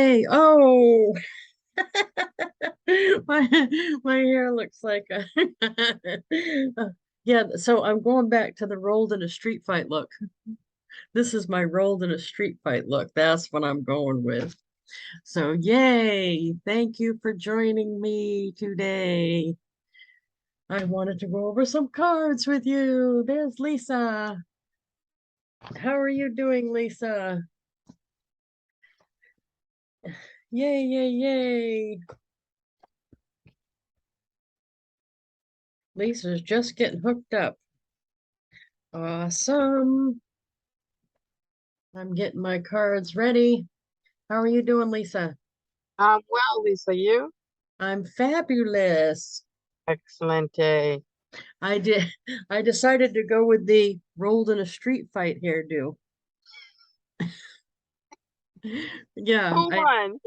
Yay. Oh, my my hair looks like a yeah, so I'm going back to the rolled in a street fight look. This is my rolled in a street fight look. That's what I'm going with. So yay. Thank you for joining me today. I wanted to go over some cards with you. There's Lisa. How are you doing, Lisa? Yay, yay, yay. Lisa's just getting hooked up. Awesome. I'm getting my cards ready. How are you doing, Lisa? Well, Lisa, you? I'm fabulous. Excellent day. I did. I decided to go with the rolled in a street fight hairdo. Yeah, Who won?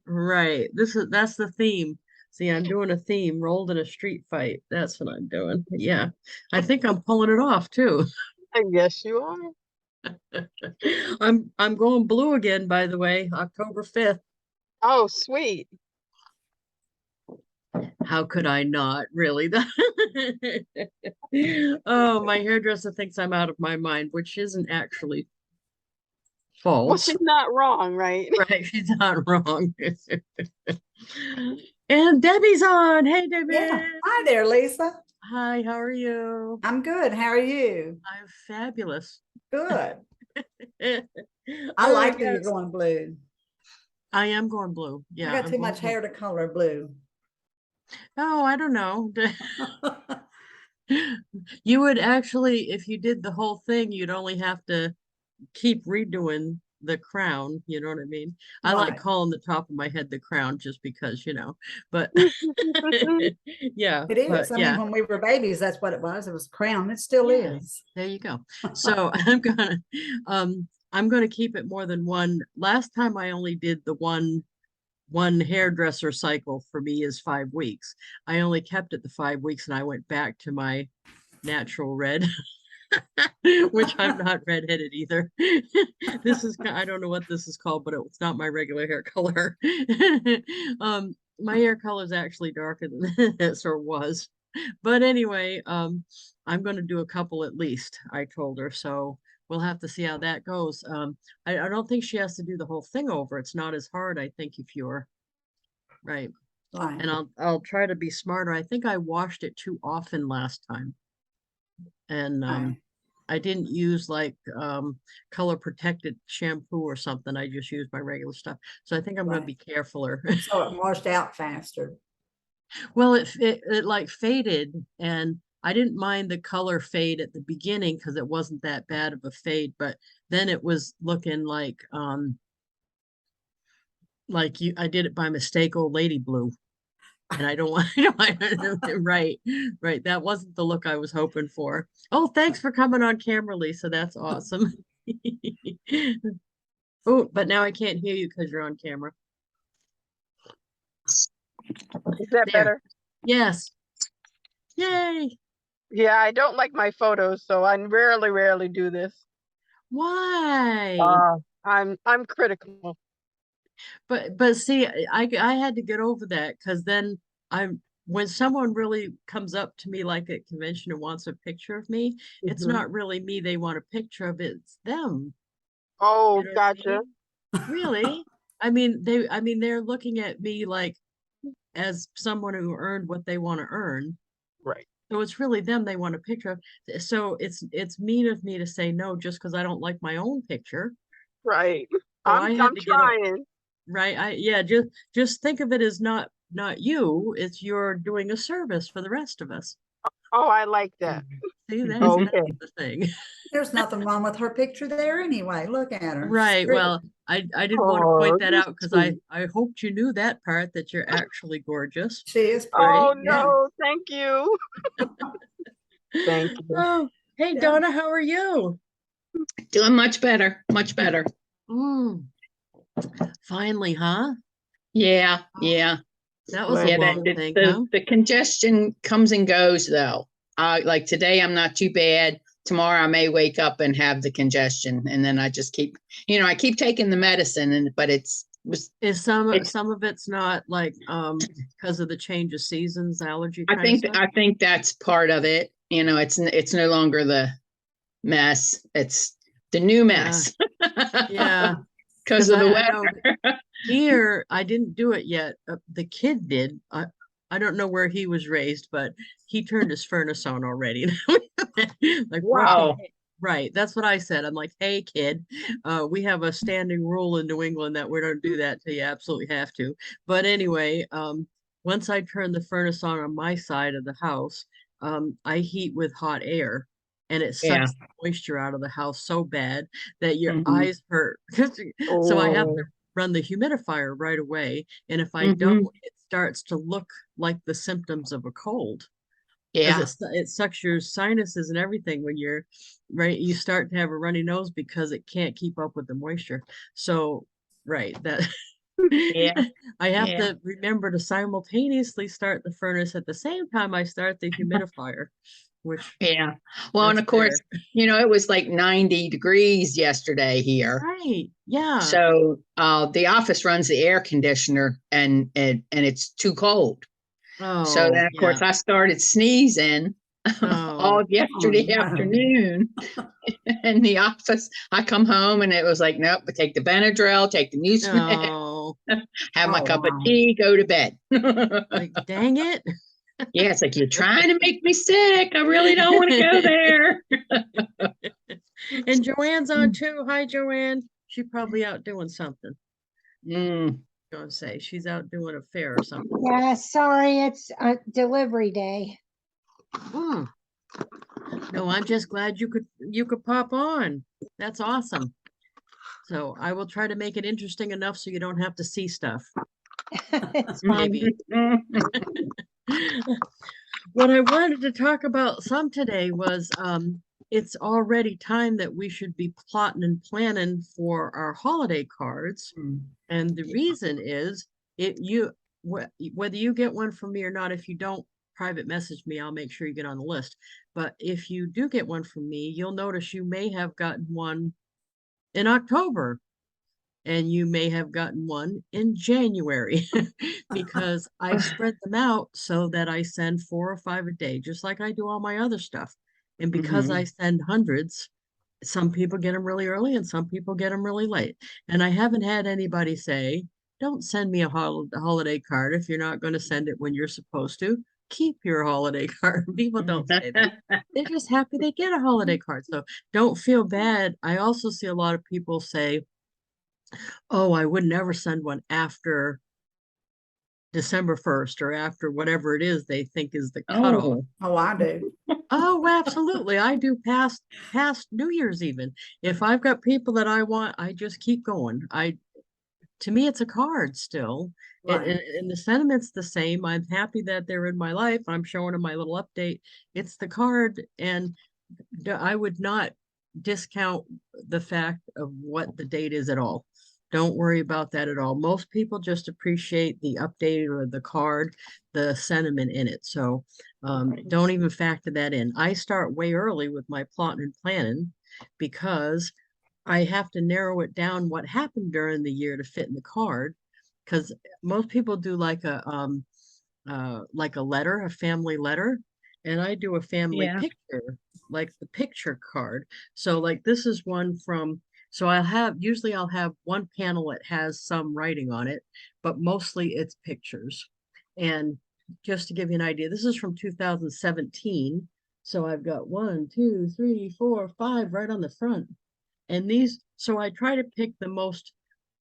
right. That's the theme. See, I'm doing a theme, rolled in a street fight. That's what I'm doing. Yeah. I think I'm pulling it off too. I guess you are. I'm going blue again, by the way, October 5th. Oh, sweet. How could I not really? Oh, my hairdresser thinks I'm out of my mind, which isn't actually Well, false. she's not wrong, right? Right, she's not wrong. And Debbie's on. Hey, Debbie. Yeah. Hi there, Lisa. Hi, how are you? I'm good. How are you? I'm fabulous. Good. I Oh, like that you're yes. going blue. I am going blue. Yeah. I got I'm too going much blue. hair to color blue. Oh, I don't know. You would actually, if you did the whole thing, you'd only have to keep redoing the crown. You know what I mean? I like Right. calling the top of my head the crown just because, but yeah, It but is. I mean, yeah, when we were babies, that's what it was. It was crown. It still yeah, is. there you go. So I'm gonna keep it more than one. Last time I only did the one hairdresser cycle for me is 5 weeks. I only kept it the 5 weeks and I went back to my natural red, which I'm not redheaded either. This is, I don't know what this is called, but it's not my regular hair color. My hair color is actually darker than this, or was. But anyway, I'm going to do a couple at least, I told her. So we'll have to see how that goes. I don't think she has to do the whole thing over. It's not as hard, I think, if you're right. Right. And I'll try to be smarter. I think I washed it too often last time. And Right. I didn't use like color protected shampoo or something. I just used my regular stuff. So I think I'm going to be Right. carefuler. So it washed out faster. Well, it like faded, and I didn't mind the color fade at the beginning because it wasn't that bad of a fade, but then it was looking like I did it by mistake, old lady blue. And I don't want, right, right. That wasn't the look I was hoping for. Oh, thanks for coming on camera, Lisa. That's awesome. Oh, but now I can't hear you because you're on camera. Is that There. better? Yes. Yay. Yeah, I don't like my photos, so I rarely do this. Why? I'm critical. But see, I had to get over that because then when someone really comes up to me like at convention and wants a picture of me, it's Mhm. not really me they want a picture of, it's them. Oh, You know what I gotcha. mean? Really? I mean they're looking at me like as someone who earned what they want to earn. Right. So it's really them they want a picture of. So it's mean of me to say no just because I don't like my own picture. Right. So I'm I had to get trying. right. Yeah, just think of it as not you, it's you're doing a service for the rest of us. Oh, I like that. See, that's Okay. the thing. There's nothing wrong with her picture there anyway. Look at her. Right. Well, I didn't want to Oh, point that you're out because sweet. I hoped you knew that part, that you're actually gorgeous. She is pretty. Right? Oh Yeah. no, thank you. Thank you. Oh, hey Yeah. Donna, how are you? Doing much better, much better. Finally, huh? Yeah. That was a Yeah, long thing, huh? the congestion comes and goes though. Like today I'm not too bad. Tomorrow I may wake up and have the congestion, and then I just keep, I keep taking the medicine, but it's Is some It's- of it's not like because of the change of seasons, allergy kind of stuff? I think that's part of it. You know, it's no longer the mess. It's the new mess. Yeah, Because because of the I know weather. here I didn't do it yet. The kid did. I don't know where he was raised, but he turned his furnace on already. Like, Wow. right. That's what I said. I'm like, hey, kid, we have a standing rule in New England that we don't do that till you absolutely have to. But anyway, once I turn the furnace on my side of the house, I heat with hot air, and it Yeah. sucks the moisture out of the house so bad that your Mhm. eyes hurt. So I have to Oh, run the humidifier right away. And if I don't, Mhm. it starts to look like the symptoms of a cold because Yeah. it sucks your sinuses and everything when you're right. You start to have a runny nose because it can't keep up with the moisture. So, right, that Yeah. I have Yeah. to remember to simultaneously start the furnace at the same time I start the humidifier, which Yeah. Well, and that's of course, fair. you know, it was like 90 degrees yesterday here. Right. Yeah. So the office runs the air conditioner and it's too cold. So Oh, then of course yeah. I started sneezing all Oh, of Oh, yesterday no. afternoon in the office. I come home and it was like, nope, I take the Benadryl, take the Mucinex, no. have my Oh, cup of wow. tea, go to bed. Like, dang it. Yeah, it's like you're trying to make me sick. I really don't want to go there. And Joanne's on too. Hi, Joanne. She probably out doing something. Mm. Gonna say she's out doing a fair or something. Yeah, sorry, it's delivery day. Hmm. No, I'm just glad you could pop on. That's awesome. So I will try to make it interesting enough so you don't have to see stuff. It's fine. Maybe. What I wanted to talk about some today was it's already time that we should be plotting and planning for our holiday cards. Mm. And the reason is if you whether you get one from me or not, if you don't private message me, I'll make sure you get on the list. But if you do get one from me, you'll notice you may have gotten one in October and you may have gotten one in January because I spread them out so that I send 4 or 5 a day, just like I do all my other stuff. And because I Mhm. send hundreds, some people get them really early and some people get them really late. And I haven't had anybody say, don't send me a holiday card if you're not going to send it when you're supposed to. Keep your holiday card. People don't say that. They're just happy they get a holiday card. So don't feel bad. I also see a lot of people say, oh, I would never send one after December 1st or after whatever it is they think is the cutoff. Oh, Oh, I do. Oh, absolutely. I do past New Year's even. If I've got people that I want, I just keep going. To me, it's a card still. Right. And the sentiment's the same. I'm happy that they're in my life. I'm showing them my little update. It's the card, and I would not discount the fact of what the date is at all. Don't worry about that at all. Most people just appreciate the update or the card, the sentiment in it. So don't even factor that in. I start way early with my plotting and planning because I have to narrow it down what happened during the year to fit in the card. Because most people do like a letter, a family letter, and I do a family yeah. picture, like the picture card. So like this is one from, so usually I'll have one panel that has some writing on it, but mostly it's pictures. And just to give you an idea, this is from 2017. So I've got 1, 2, 3, 4, 5 right on the front. And so I try to pick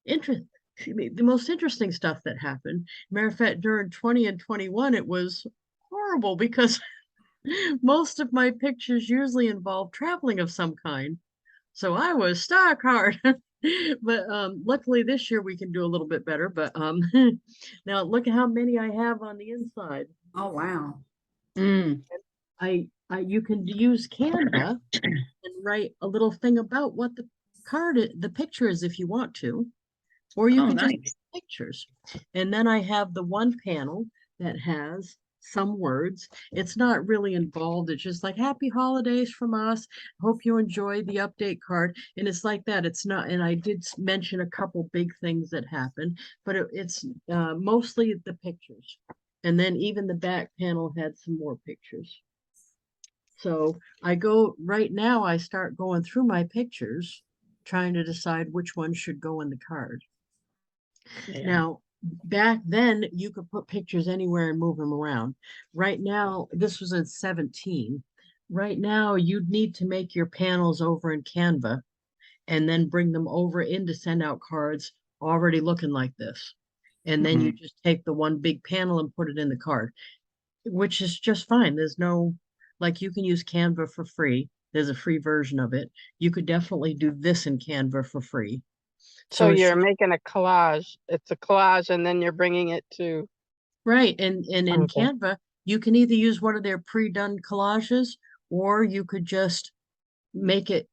interest, the most interesting stuff that happened. Matter of fact, during 20 and 21, it was horrible because most of my pictures usually involve traveling of some kind. So I was stuck hard. But luckily this year we can do a little bit better. But now look at how many I have on the inside. Oh, wow. Mm. You can use Canva and write a little thing about what the picture is if you want to, or you Oh, can just nice. pictures. And then I have the one panel that has some words. It's not really involved. It's just like happy holidays from us. Hope you enjoy the update card. And it's like that. It's not, and I did mention a couple big things that happened, but it's mostly the pictures. And then even the back panel had some more pictures. So I go right now, I start going through my pictures, trying to decide which one should go in the card. Yeah. Now, back then you could put pictures anywhere and move them around. Right now, this was in 17. Right now, you'd need to make your panels over in Canva and then bring them over into SendOutCards already looking like this. And then you just take the one big panel and put it in the card, which is just fine. There's no, like you can use Canva for free. There's a free version of it. You could definitely do this in Canva for free. So it's you're just- making a collage. It's a collage and then you're bringing it to, Right, and in Okay. Canva, you can either use one of their pre-done collages, or you could just make it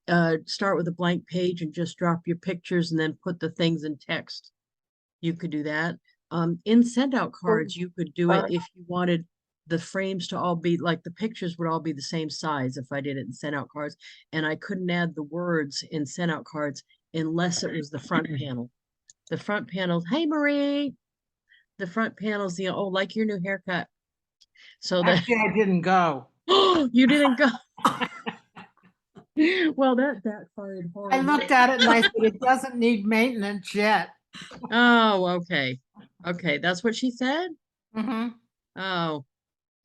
start with a blank page and just drop your pictures and then put the things in text. You could do that. In SendOutCards, you could do it Sorry. if you wanted the frames to all be like the pictures would all be the same size if I did it in SendOutCards, and I couldn't add the words in SendOutCards unless it was the front panel. The front panel, hey Marie, the front panel's the oh, like your new haircut. So that Actually, I didn't go. you didn't go. Well, that backfired I horribly. looked at it and I said, it doesn't need maintenance yet. Oh, okay. Okay, that's what she said? Mhm. Oh,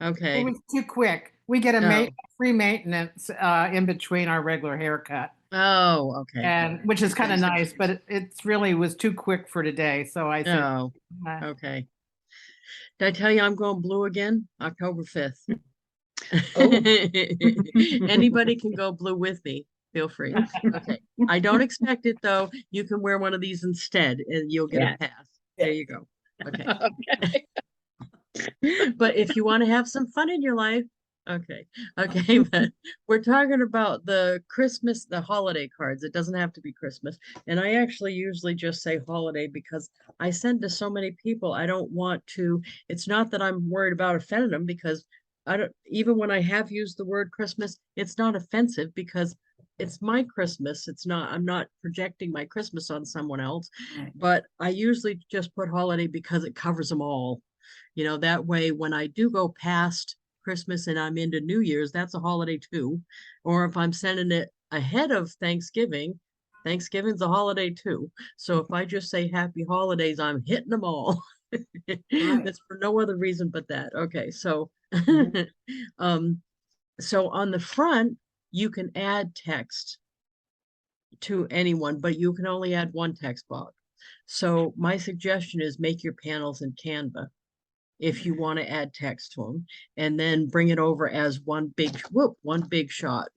It okay. was too quick. We get a Oh. free maintenance in between our regular haircut, Oh, okay. and which is kind of nice, but it's really was too quick for today. So I said, Oh, uh, okay. Did I tell you I'm going blue again? October 5th. Oh. Anybody can go blue with me. Feel free. Okay. I don't expect it though. You can wear one of these instead and you'll get Yeah. a pass. There you go. Okay. Okay. But if you want to have some fun in your life, okay. Okay, but we're talking about the Christmas, the holiday cards. It doesn't have to be Christmas. And I actually usually just say holiday because I send to so many people. I don't want to, it's not that I'm worried about offending them because I don't, even when I have used the word Christmas, it's not offensive because it's my Christmas. It's not, I'm not projecting my Christmas on someone else, Right. but I usually just put holiday because it covers them all. You know, that way when I do go past Christmas and I'm into New Year's, that's a holiday too. Or if I'm sending it ahead of Thanksgiving, Thanksgiving's a holiday too. So if I just say happy holidays, I'm hitting them all. That's for no other reason but that. Okay, so so on the front, you can add text to anyone, but you can only add one text box. So my suggestion is make your panels in Canva if you want to add text to them, and then bring it over as one big shot.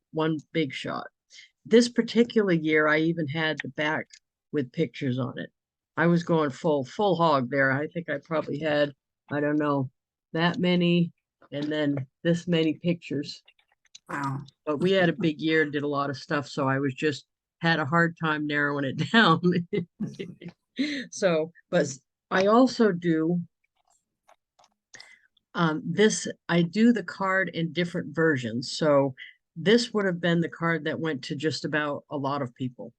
This particular year, I even had the back with pictures on it. I was going full hog there. I think I probably had, I don't know, that many, and then this many pictures. Wow. But we had a big year and did a lot of stuff, so I was just had a hard time narrowing it down. So, but I also do I do the card in different versions. So this would have been the card that went to just about a lot of people.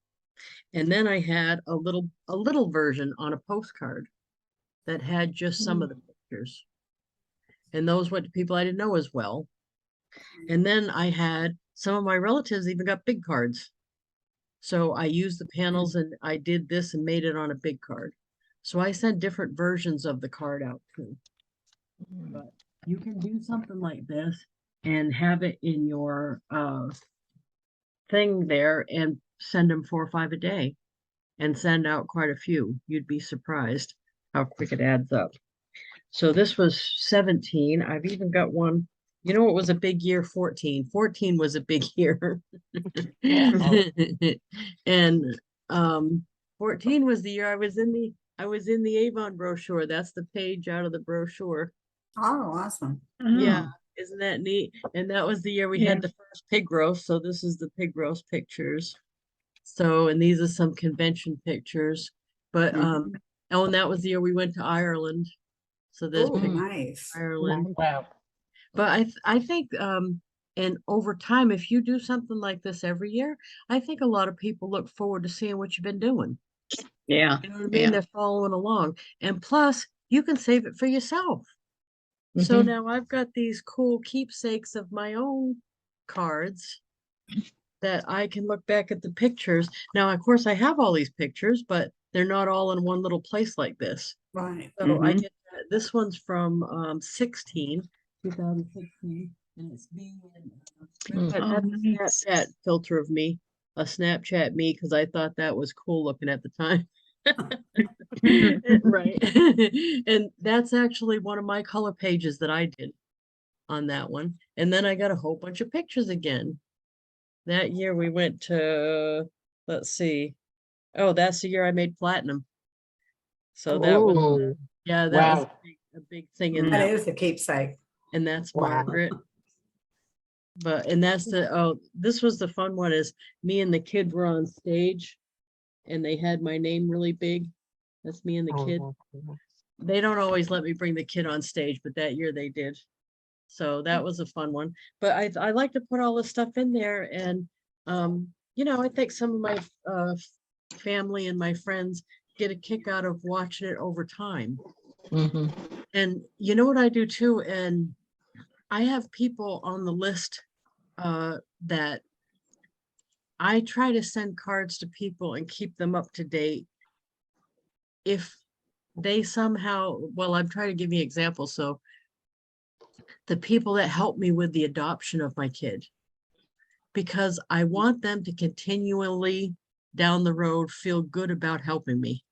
And then I had a little version on a postcard that had just some of the pictures. And those went to people I didn't know as well. And then I had some of my relatives even got big cards. So I used the panels and I did this and made it on a big card. So I sent different versions of the card out too. But you can do something like this and have it in your thing there and send them 4 or 5 a day and send out quite a few. You'd be surprised how quick it adds up. So this was 17. I've even got one. You know, it was a big year, 14. 14 was a big year. And 14 was the year I was in the Avon brochure. That's the page out of the brochure. Oh, awesome. Yeah, isn't that neat? And that was the year we had the first pig roast. So this is the pig roast pictures. So, and these are some convention pictures. But oh, and that was the year we went to Ireland. So there's Oh, pictures nice. of Ireland. Wow. But I think, and over time, if you do something like this every year, I think a lot of people look forward to seeing what you've been doing. Yeah. You know what I mean? Yeah. They're following along. And plus, you can save it for yourself. So Mhm. now I've got these cool keepsakes of my own cards that I can look back at the pictures. Now, of course, I have all these pictures, but they're not all in one little place like this. Right. So I Mhm. get this one's from 2016, and it's me and Mm. that's Oh, a nice. Snapchat filter of me, a Snapchat me, because I thought that was cool looking at the time. Right. And that's actually one of my color pages that I did on that one. And then I got a whole bunch of pictures again. That year we went to, let's see. Oh, that's the year I made platinum. So that was, Oh, yeah, that was wow. a big thing in Mm. That that, is a keepsake. and that's Wow. Margaret. And that's this was the fun one is me and the kid were on stage and they had my name really big. That's me and the kid. They don't always let me bring the kid on stage, but that year they did. So that was a fun one. But I like to put all this stuff in there and I think some of my family and my friends get a kick out of watching it over time. Mhm. And you know what I do too? And I have people on the list that I try to send cards to people and keep them up to date. If they somehow, well, I'm trying to give you examples. So the people that helped me with the adoption of my kid, because I want them to continually down the road feel good about helping me.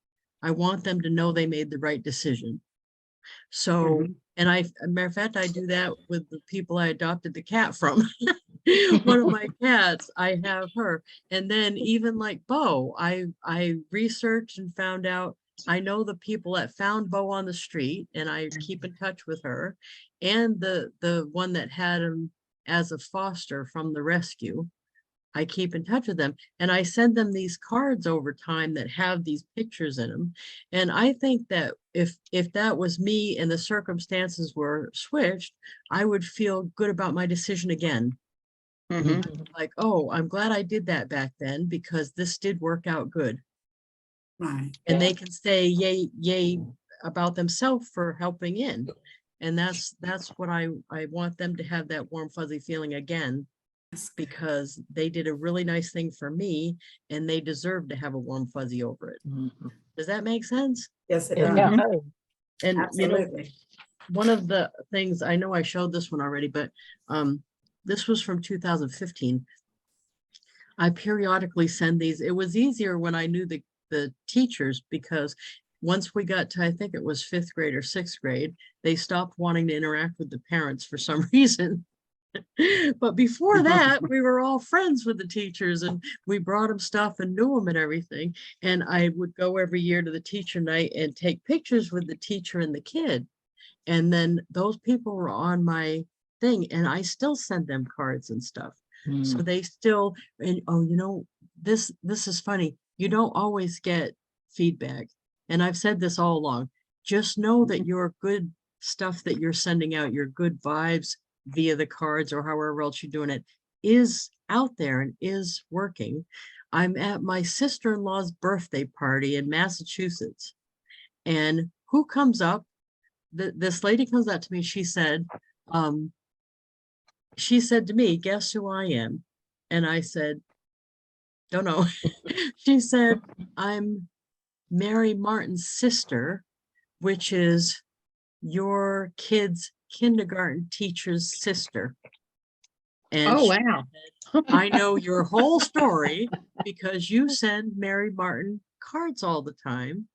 I want them to know they made the right decision. So, Mhm. and matter of fact, I do that with the people I adopted the cat from. One of my cats, I have her. And then even like Bo, I researched and found out I know the people that found Bo on the street and I keep in touch with her and the one that had him as a foster from the rescue. I keep in touch with them and I send them these cards over time that have these pictures in them. And I think that if that was me and the circumstances were switched, I would feel good about my decision again. Mhm. Like, oh, I'm glad I did that back then because this did work out good. Right. And they can say yay, yay about themselves for helping in. And that's what I want them to have that warm fuzzy feeling again, because they did a really nice thing for me and they deserve to have a warm fuzzy over it. Mhm. Does that make sense? Yes, it Yeah. does. And Absolutely. one of the things, I know I showed this one already, but this was from 2015. I periodically send these. It was easier when I knew the teachers because once we got to, I think it was 5th grade or 6th grade, they stopped wanting to interact with the parents for some reason. But before that, we were all friends with the teachers and we brought them stuff and knew them and everything. And I would go every year to the teacher night and take pictures with the teacher and the kid. And then those people were on my thing and I still send them cards and stuff. So Mm. they still, and oh, this is funny. You don't always get feedback. And I've said this all along. Just know that your good stuff that you're sending out, your good vibes via the cards or however else you're doing it, is out there and is working. I'm at my sister-in-law's birthday party in Massachusetts. And who comes up? This lady comes up to me. She said to me, guess who I am? And I said, don't know. She said, I'm Mary Martin's sister, which is your kid's kindergarten teacher's sister. And Oh, wow. I know your whole story because you send Mary Martin cards all the time.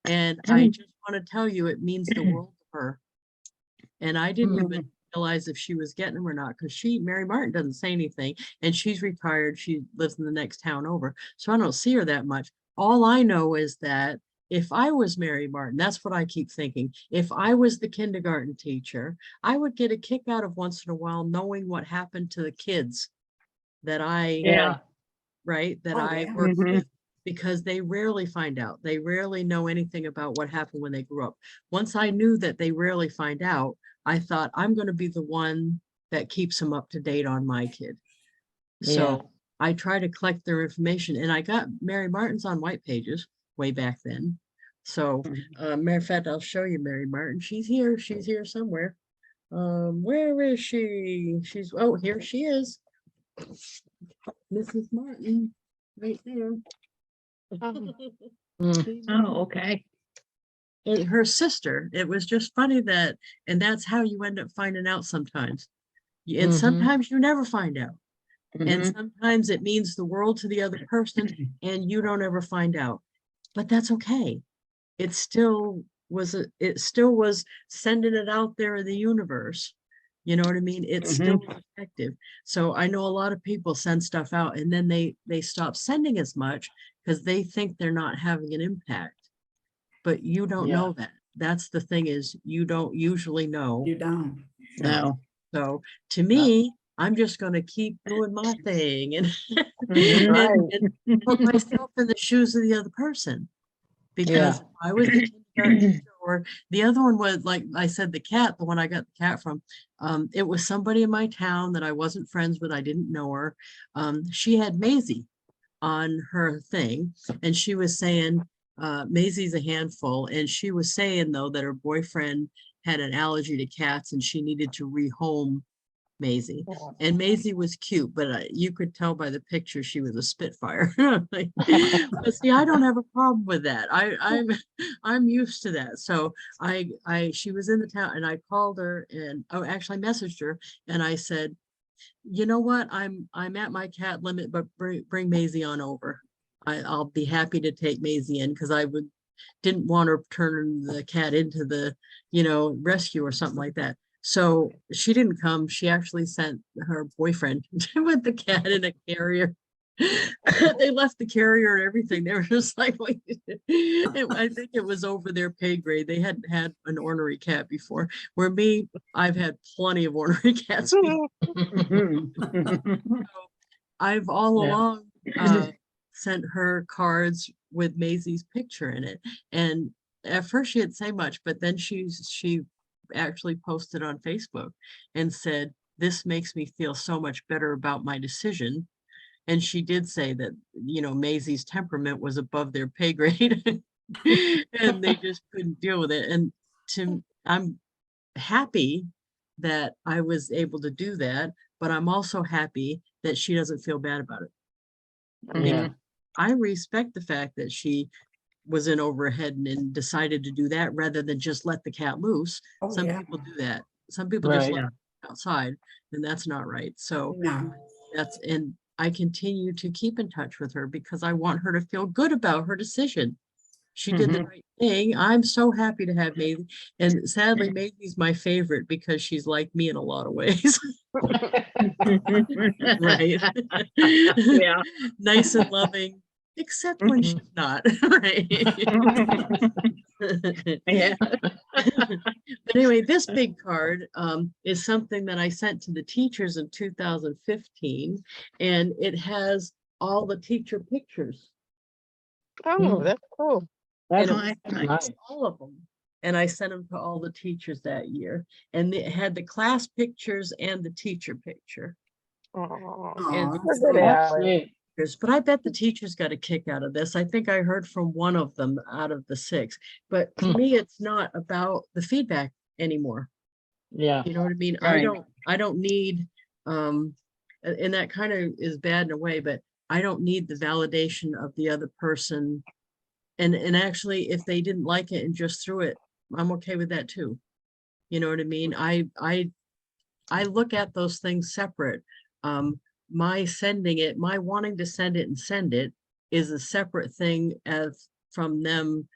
And I just want to tell you, it means the world to her. And I didn't even realize if she was getting them or not, because Mary Martin doesn't say anything and she's retired. She lives in the next town over. So I don't see her that much. All I know is that if I was Mary Martin, that's what I keep thinking. If I was the kindergarten teacher, I would get a kick out of once in a while knowing what happened to the kids that Yeah. right, that Oh, I yeah. worked Mhm. with. because they rarely find out. They rarely know anything about what happened when they grew up. Once I knew that they rarely find out, I thought I'm going to be the one that keeps them up to date on my kid. Yeah. So I try to collect their information, and I got Mary Martin's on white pages way back then. So, matter of fact, I'll show you Mary Martin. She's here somewhere. Where is she? Oh, here she is. Mrs. Martin, right there. Oh, okay. And her sister, it was just funny that, and that's how you end up finding out sometimes. And sometimes you never find out. And sometimes it means the world to the other person and you don't ever find out. But that's okay. It still was sending it out there in the universe. You know what I mean? It's still effective. So I know a lot of people send stuff out and then they stop sending as much because they think they're not having an impact. But you don't Yeah. know that. That's the thing, is you don't usually know. You don't. No. So to me, I'm just going to keep doing my thing and, Mhm. and put myself in the shoes of the other person. Because Yeah. if I was the kindergarten teacher, or the other one was, like I said, the cat, the one I got the cat from, it was somebody in my town that I wasn't friends with. I didn't know her. She had Maisie on her thing, and she was saying, Maisie's a handful. And she was saying, though, that her boyfriend had an allergy to cats and she needed to rehome Maisie. And Maisie was cute, but you could tell by the picture she was a Spitfire. But see, I don't have a problem with that. I'm used to that. So she was in the town, and I called her, and actually messaged her, and I said, you know what, I'm at my cat limit, but bring Maisie on over. I'll be happy to take Maisie in, because I didn't want her turning the cat into the rescue or something like that. So she didn't come. She actually sent her boyfriend with the cat in a carrier. They left the carrier and everything. They were just like, wait. I think it was over their pay grade. They hadn't had an ornery cat before. Where me, I've had plenty of ornery cats before. I've all Yeah. along sent her cards with Maisie's picture in it. And at first she didn't say much, but then she actually posted on Facebook and said, this makes me feel so much better about my decision. And she did say that, Maisie's temperament was above their pay grade and they just couldn't deal with it. And I'm happy that I was able to do that, but I'm also happy that she doesn't feel bad about it. Yeah. I respect the fact that she was in over her head and decided to do that rather than just let the cat loose. Oh, Some yeah. people do that. Some people just Right. let it outside, and that's not right. So No. and I continue to keep in touch with her because I want her to feel good about her decision. She did the right thing. I'm so happy to have Maisie. And sadly, Maisie's my favorite because she's like me in a lot of ways. Right. Yeah. Nice and loving, except when she's not. Right. Yeah. But anyway, this big card is something that I sent to the teachers in 2015, and it has all the teacher pictures. Oh, that's cool. That's And it was nice. all of them. And I sent them to all the teachers that year. And it had the class pictures and the teacher picture. Aw. And Aw, Good, so That's Ally. neat. but I bet the teachers got a kick out of this. I think I heard from one of them out of the 6. But to me, it's not about the feedback anymore. Yeah. You know what I mean? Right. I don't need and that kind of is bad in a way, but I don't need the validation of the other person. And actually, if they didn't like it and just threw it, I'm okay with that too. You know what I mean? I look at those things separate. My sending it, my wanting to send it and send it is a separate thing as from them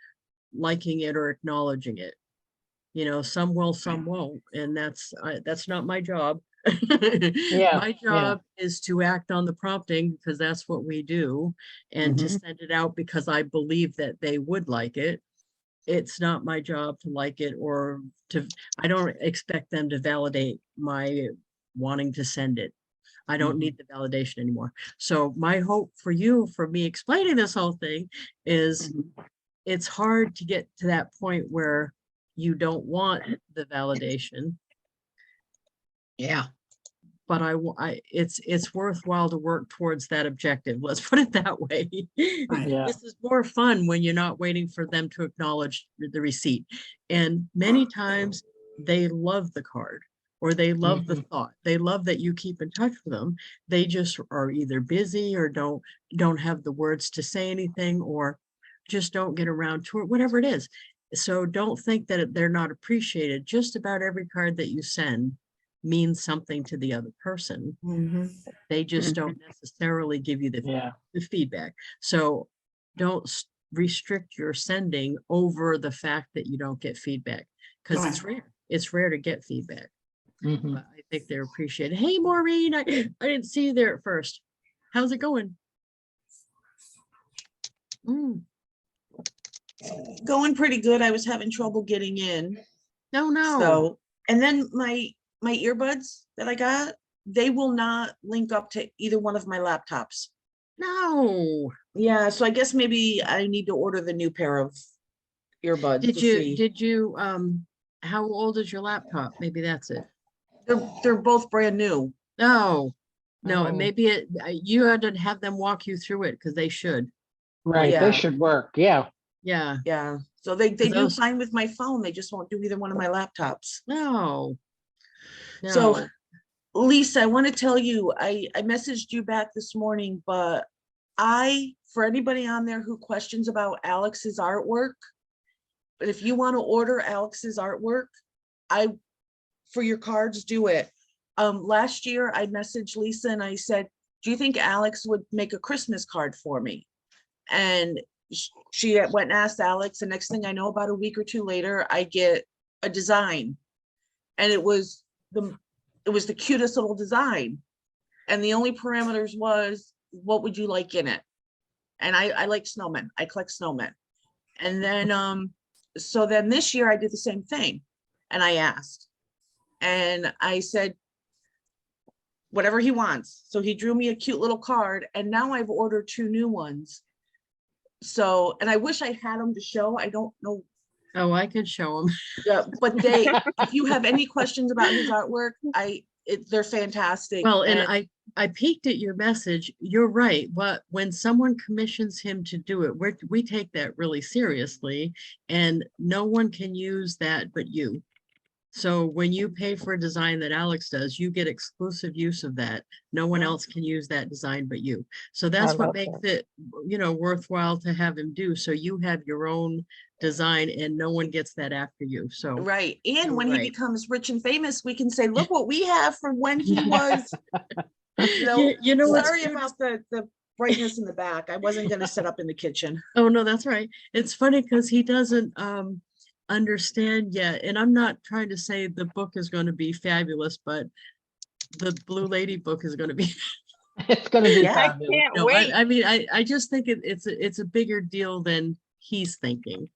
liking it or acknowledging it. Some will, some won't, and that's not my job. Yeah, My job is to act on the prompting because that's what we do, and to send it out because I believe that they would like it. It's not my job to like it or I don't expect them to validate my wanting to send it. I don't need the validation anymore. So my hope for you, for me explaining this whole thing is it's hard to get to that point where you don't want the validation, Yeah. but it's worthwhile to work towards that objective. Let's put it that way. Right. Yeah. This is more fun when you're not waiting for them to acknowledge the receipt. And many times they love the card or they love the thought. They love that you keep in touch with them. They just are either busy or don't have the words to say anything or just don't get around to it, whatever it is. So don't think that they're not appreciated. Just about every card that you send means something to the other person. Mhm. They just don't necessarily give you Yeah. the feedback. So don't restrict your sending over the fact that you don't get feedback because it's rare. It's rare to get feedback. Mhm. But I think they're appreciated. Hey, Maureen, I didn't see you there at first. How's it going? Going pretty good. I was having trouble getting in. No. So, and then my earbuds that I got, they will not link up to either one of my laptops. No. Yeah, so I guess maybe I need to order the new pair of earbuds. Did you how old is your laptop? Maybe that's it. They're both brand new. No, Oh. maybe you had to have them walk you through it because they should. Right. Yeah. They should work. Yeah. Yeah. Yeah. So they do those- fine with my phone. They just won't do either one of my laptops. No. So Lisa, I want to tell you, I messaged you back this morning, but for anybody on there who questions about Alex's artwork, but if you want to order Alex's artwork, for your cards, do it. Last year I messaged Lisa and I said, do you think Alex would make a Christmas card for me? And she went and asked Alex, and next thing I know, about a week or two later, I get a design. And it was the cutest little design. And the only parameters was, what would you like in it? And I like snowmen. I collect snowmen. And then, so then this year I did the same thing. And I asked, and I said, whatever he wants. So he drew me a cute little card, and now I've ordered 2 new ones. So, and I wish I had them to show. I don't know. Oh, I could show them. Yeah, but if you have any questions about his artwork, they're fantastic. Well, and I peeked at your message. You're right. But when someone commissions him to do it, we take that really seriously, and no one can use that but you. So when you pay for a design that Alex does, you get exclusive use of that. No one else can use that design but you. So that's what love makes it, worthwhile to have him do. So you have your own design and no one gets that after you. So right. And You're when right. he becomes rich and famous, we can say, look what we have from when he was, you know what's sorry about the brightness in the back. I wasn't going to set up in the kitchen. Oh, no, that's right. It's funny because he doesn't understand yet. And I'm not trying to say the book is going to be fabulous, but the Blue Lady book is going to be. It's going to be Yeah. I fabulous. can't No, wait. I mean, I just think it's a bigger deal than he's thinking,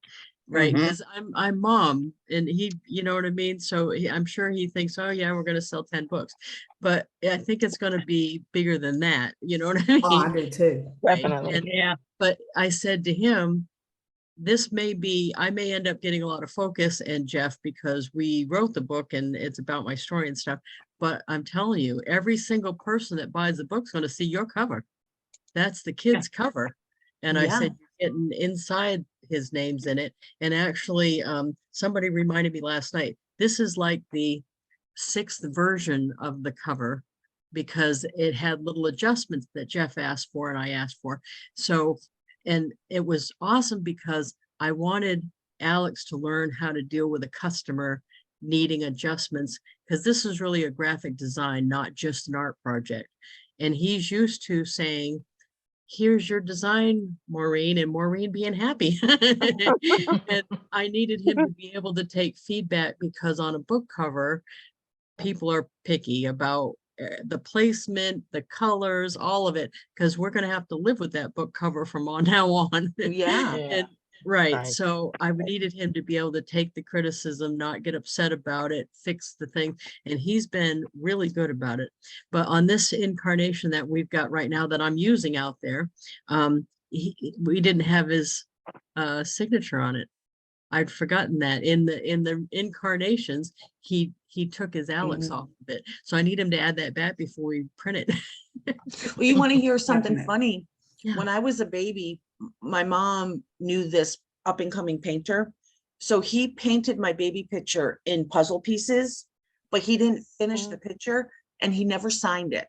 right? Mhm. Because I'm mom, and he, you know what I mean. So I'm sure he thinks, oh yeah, we're going to sell 10 books, but I think it's going to be bigger than that. You know what I mean? Oh, I do too. Right? Definitely. And- Yeah. but I said to him, I may end up getting a lot of focus and Jeff, because we wrote the book and it's about my story and stuff. But I'm telling you, every single person that buys the book's going to see your cover. That's the kid's cover. And I Yeah. said, you're getting inside his names in it. And actually, somebody reminded me last night, this is like the 6th version of the cover because it had little adjustments that Jeff asked for and I asked for. So, and it was awesome because I wanted Alex to learn how to deal with a customer needing adjustments, because this is really a graphic design, not just an art project. And he's used to saying, here's your design, Maureen, and Maureen being happy. And I needed him to be able to take feedback because on a book cover, people are picky about the placement, the colors, all of it, because we're going to have to live with that book cover from on now on. Yeah. Yeah. Right, Right. so I needed him to be able to take the criticism, not get upset about it, fix the thing, and he's been really good about it. But on this incarnation that we've got right now that I'm using out there, we didn't have his signature on it. I'd forgotten that in the incarnations, he took his Alex off of it. So I need him to add that back before we print it. Well, you want to hear something Definitely. funny? Yeah. When I was a baby, my mom knew this up and coming painter. So he painted my baby picture in puzzle pieces, but he didn't finish the picture and he never signed it.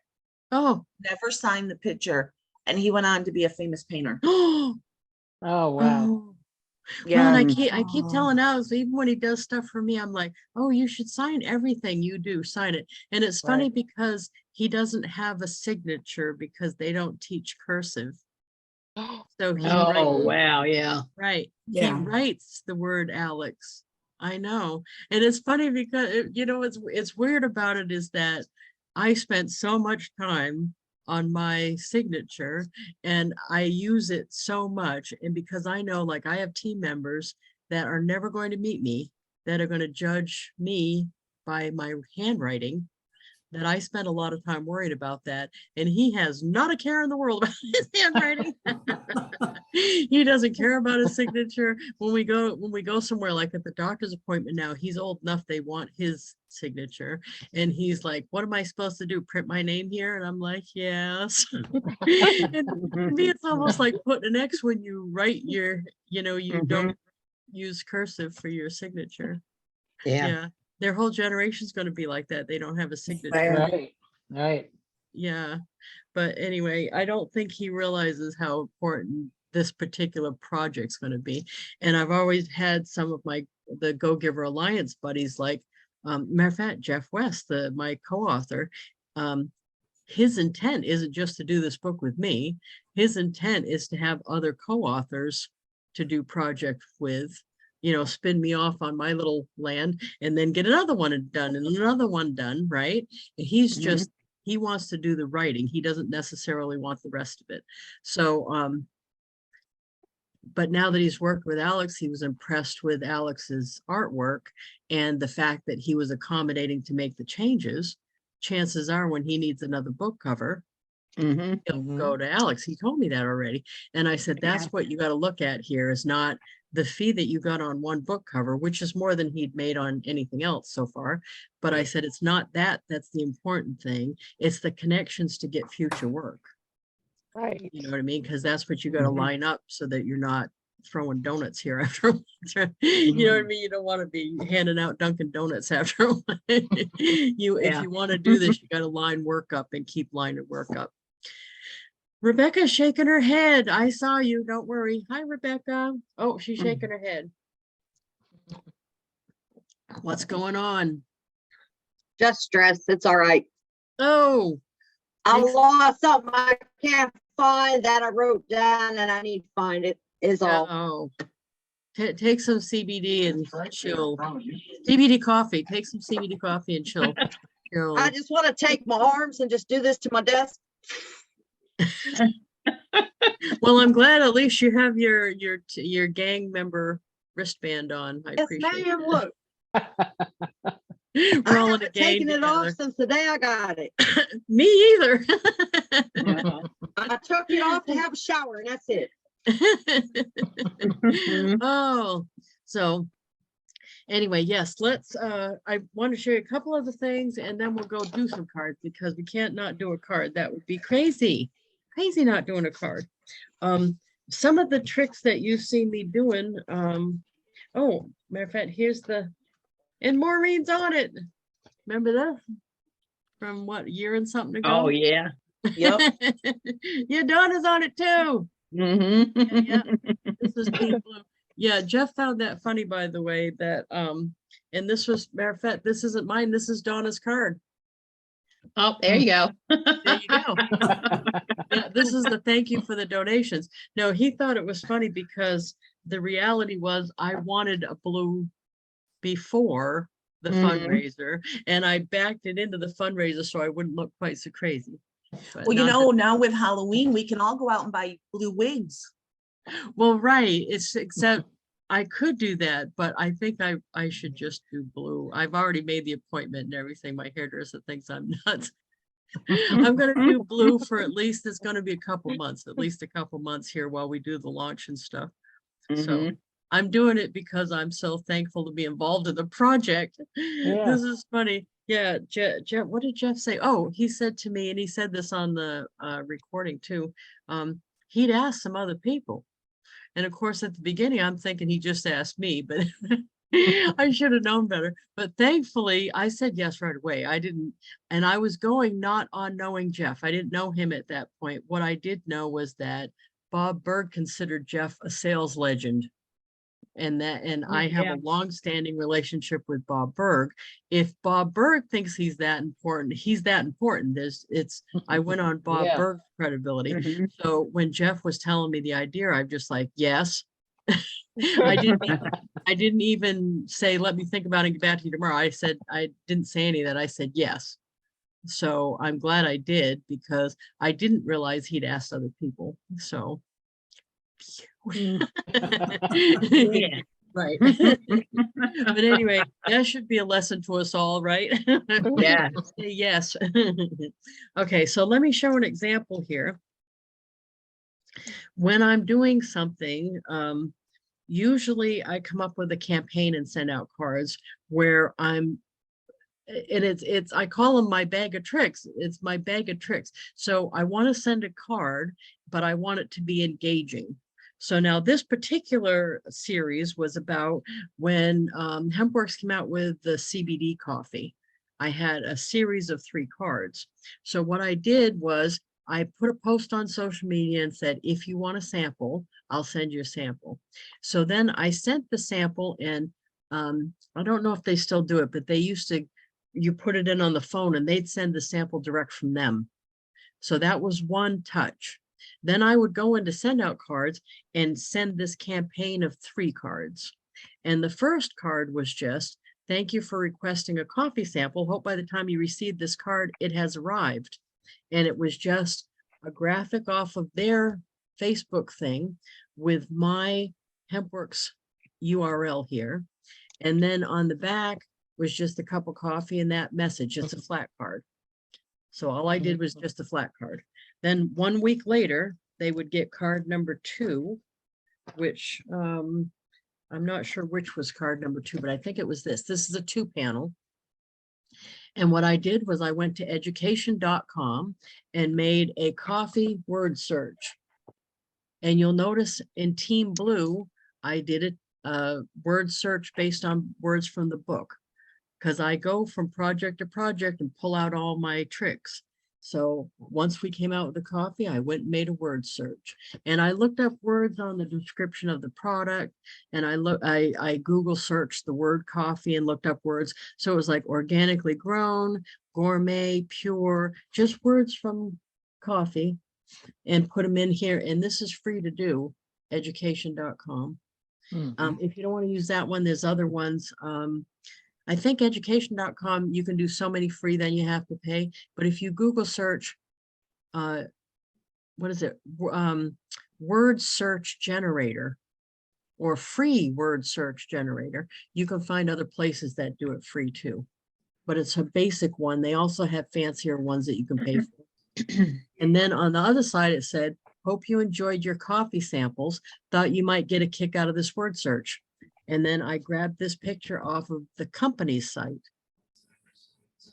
Oh, Never signed the picture. And he went on to be a famous painter. oh, Oh, wow. Well, Yeah. and I keep Oh. telling Alex, even when he does stuff for me, I'm like, oh, you should sign everything you do, sign it. And it's funny Right. because he doesn't have a signature because they don't teach cursive. So he Oh, writes, wow, yeah. right, he Yeah. writes the word Alex. I know. And it's funny because, it's weird about it is that I spent so much time on my signature and I use it so much. And because I know, like, I have team members that are never going to meet me, that are going to judge me by my handwriting, that I spent a lot of time worried about that. And he has not a care in the world about his handwriting. He doesn't care about his signature. When we go somewhere, like at the doctor's appointment now, he's old enough, they want his signature. And he's like, what am I supposed to do? Print my name here? And I'm like, yes. And to me, it's almost like putting an X when you write you don't use cursive for your signature. Yeah. Yeah. Their whole generation's going to be like that. They don't have a signature. Fair. Right. Right. Yeah. But anyway, I don't think he realizes how important this particular project's going to be. And I've always had some of the Go Giver Alliance buddies, like, matter of fact, Jeff West, my co-author, his intent isn't just to do this book with me. His intent is to have other co-authors to do projects with, spin me off on my little land and then get another one done and another one done, right? And he's just, he wants to do the writing. He doesn't necessarily want the rest of it. So, but now that he's worked with Alex, he was impressed with Alex's artwork and the fact that he was accommodating to make the changes. Chances are when he needs another book cover, he'll go to Alex. He told me that already. And I said, that's what you got to look at here, is not the fee that you got on one book cover, which is more than he'd made on anything else so far. But I said, it's not that's the important thing. It's the connections to get future work. Right. You know what I mean? Because that's what you got to line up so that you're not throwing donuts here after you know what I mean? You don't want to be handing out Dunkin' Donuts after a while. If you want to do this, you got to line work up and keep lining work up. Rebecca's shaking her head. I saw you. Don't worry. Hi, Rebecca. Oh, she's shaking her head. What's going on? Just stress. It's all right. Oh, I Thanks. lost something I can't find that I wrote down and I need to find it is all. oh. Take some CBD and chill. CBD coffee. Take some CBD coffee and chill. I just want to take my arms and just do this to my desk. Well, I'm glad at least you have your gang member wristband on. I Yes, appreciate ma'am, it. look. We're all I in a haven't gang taken it off together. since the day I got it. Me either. I took it off to have a shower and that's it. Oh, so anyway, yes, let's I want to show you a couple of the things and then we'll go do some cards because we can't not do a card. That would be crazy not doing a card. Some of the tricks that you've seen me doing, oh, matter of fact, and Maureen's on it. Remember that from what, year and something ago? Oh, yeah. Yep. Yeah, Donna's on it too. Yeah. This is Pink Blue. Yeah, Jeff found that funny, by the way, that and this was, matter of fact, this isn't mine, this is Donna's card. Oh, there you go. There you go. Yeah, this is the thank you for the donations. No, he thought it was funny because the reality was I wanted a blue before the fundraiser and I backed it into the fundraiser so I wouldn't look quite so crazy. But Well, not that- now with Halloween, we can all go out and buy blue wigs. Well, right, it's except I could do that, but I think I should just do blue. I've already made the appointment and everything. My hairdresser thinks I'm nuts. I'm gonna do blue for at least, it's gonna be a couple months, at least a couple months here while we do the launch and stuff. So Mhm. I'm doing it because I'm so thankful to be involved in the project. Yeah. This is funny. Yeah, Jeff, what did Jeff say? Oh, he said to me, and he said this on the recording too. He'd asked some other people. And of course, at the beginning, I'm thinking he just asked me, but I should have known better. But thankfully, I said yes right away. I didn't, and I was going not on knowing Jeff. I didn't know him at that point. What I did know was that Bob Berg considered Jeff a sales legend. And I have yeah. a long-standing relationship with Bob Berg. If Bob Berg thinks he's that important, he's that important. I went on Bob Yeah. Berg's credibility. Mhm. So when Jeff was telling me the idea, I'm just like, yes. I didn't even say, let me think about it and get back to you tomorrow. I didn't say any of that. I said yes. So I'm glad I did because I didn't realize he'd asked other people. So. Yeah. Right. But anyway, that should be a lesson to us all, right? Yeah. Say yes. Okay, so let me show an example here. When I'm doing something, usually I come up with a campaign and send out cards where and I call them my bag of tricks. It's my bag of tricks. So I want to send a card, but I want it to be engaging. So now this particular series was about when Hempworks came out with the CBD coffee. I had a series of 3 cards. So what I did was I put a post on social media and said, if you want a sample, I'll send you a sample. So then I sent the sample and I don't know if they still do it, but they used to, you put it in on the phone and they'd send the sample direct from them. So that was one touch. Then I would go into SendOutCards and send this campaign of 3 cards. And the first card was just, thank you for requesting a coffee sample. Hope by the time you receive this card, it has arrived. And it was just a graphic off of their Facebook thing with my Hempworks URL here. And then on the back was just a cup of coffee and that message, just a flat card. So all I did was just a flat card. Then 1 week later, they would get card number 2, which I'm not sure which was card number 2, but I think it was this. This is a 2-panel. And what I did was I went to education.com and made a coffee word search. And you'll notice in Team Blue, I did a word search based on words from the book, because I go from project to project and pull out all my tricks. So once we came out with the coffee, I went and made a word search and I looked up words on the description of the product. And I Google searched the word coffee and looked up words. So it was like organically grown, gourmet, pure, just words from coffee and put them in here. And this is free to do, education.com. If you don't want to use that one, there's other ones. I think education.com, you can do so many free, then you have to pay. But if you Google search, what is it? Word search generator or free word search generator, you can find other places that do it free too. But it's a basic one. They also have fancier ones that you can pay for. And then on the other side, it said, hope you enjoyed your coffee samples. Thought you might get a kick out of this word search. And then I grabbed this picture off of the company's site.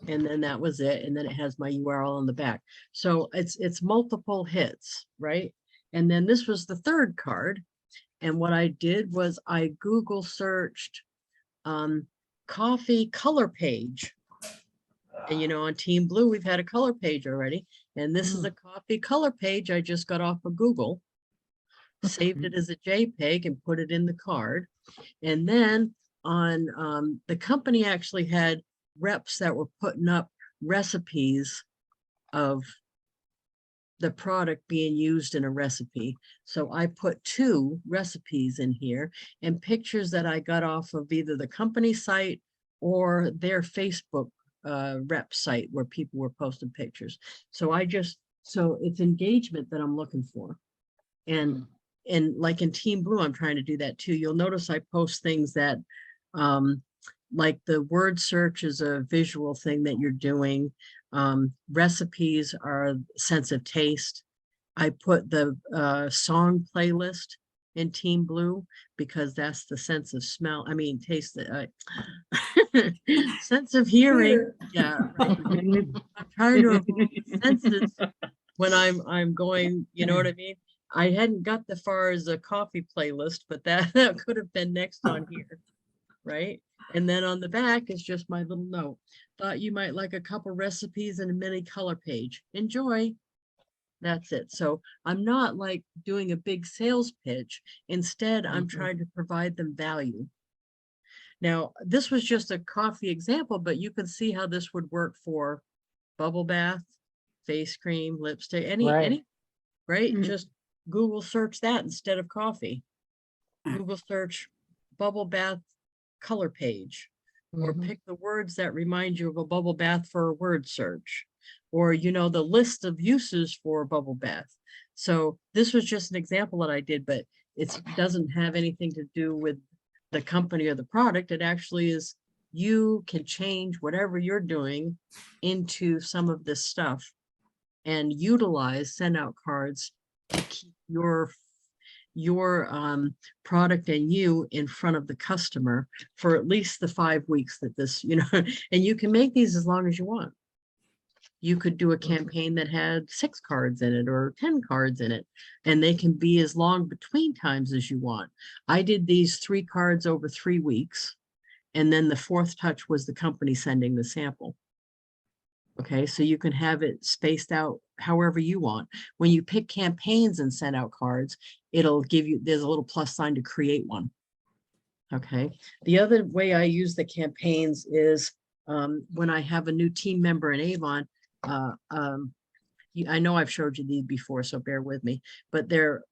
And then that was it. And then it has my URL on the back. So it's multiple hits, right? And then this was the 3rd card. And what I did was I Google searched coffee color page. And you know, on Team Blue, we've had a color page already. And this is a coffee color page I just got off of Google. Saved it as a JPEG and put it in the card. And then on the company actually had reps that were putting up recipes of the product being used in a recipe. So I put 2 recipes in here and pictures that I got off of either the company site or their Facebook rep site where people were posting pictures. So so it's engagement that I'm looking for. And and like in Team Blue, I'm trying to do that too. You'll notice I post things that, like the word search is a visual thing that you're doing. Recipes are sense of taste. I put the song playlist in Team Blue because that's the sense of smell. I mean, taste, sense of hearing. Yeah, right. I'm trying to avoid senses when I'm going, you know what I mean? I hadn't got the far as a coffee playlist, but that could have been next on here, right? And then on the back is just my little note. Thought you might like a couple recipes and a mini color page. Enjoy. That's it. So I'm not like doing a big sales pitch. Instead, I'm trying to provide them value. Now, this was just a coffee example, but you can see how this would work for bubble bath, face cream, lipstick, any, right? Mhm. Just Google search that instead of coffee. Google search bubble bath color page, or pick the words that remind you of a bubble bath for a word search, or, you know, the list of uses for bubble bath. So this was just an example that I did, but it doesn't have anything to do with the company or the product. It actually is, you can change whatever you're doing into some of this stuff and utilize SendOutCards to keep your product and you in front of the customer for at least the 5 weeks that this, you know, and you can make these as long as you want. You could do a campaign that had 6 cards in it or 10 cards in it, and they can be as long between times as you want. I did these 3 cards over 3 weeks, and then the 4th touch was the company sending the sample. Okay, so you can have it spaced out however you want. When you pick campaigns and send out cards, it'll give you, there's a little plus sign to create one. Okay, the other way I use the campaigns is when I have a new team member in Avon. I know I've showed you these before, so bear with me, but they're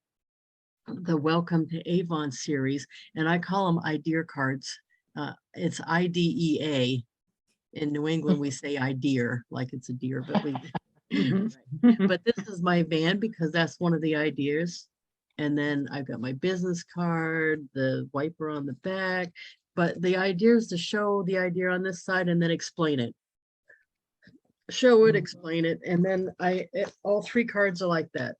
the Welcome to Avon series, and I call them idea cards. It's IDEA. In New England, we say idea, like it's a deer, but we, but this is my van because that's one of the ideas. And then I've got my business card, the wiper on the back, but the idea is to show the idea on this side and then explain it. Show it, explain it, and then all 3 cards are like that.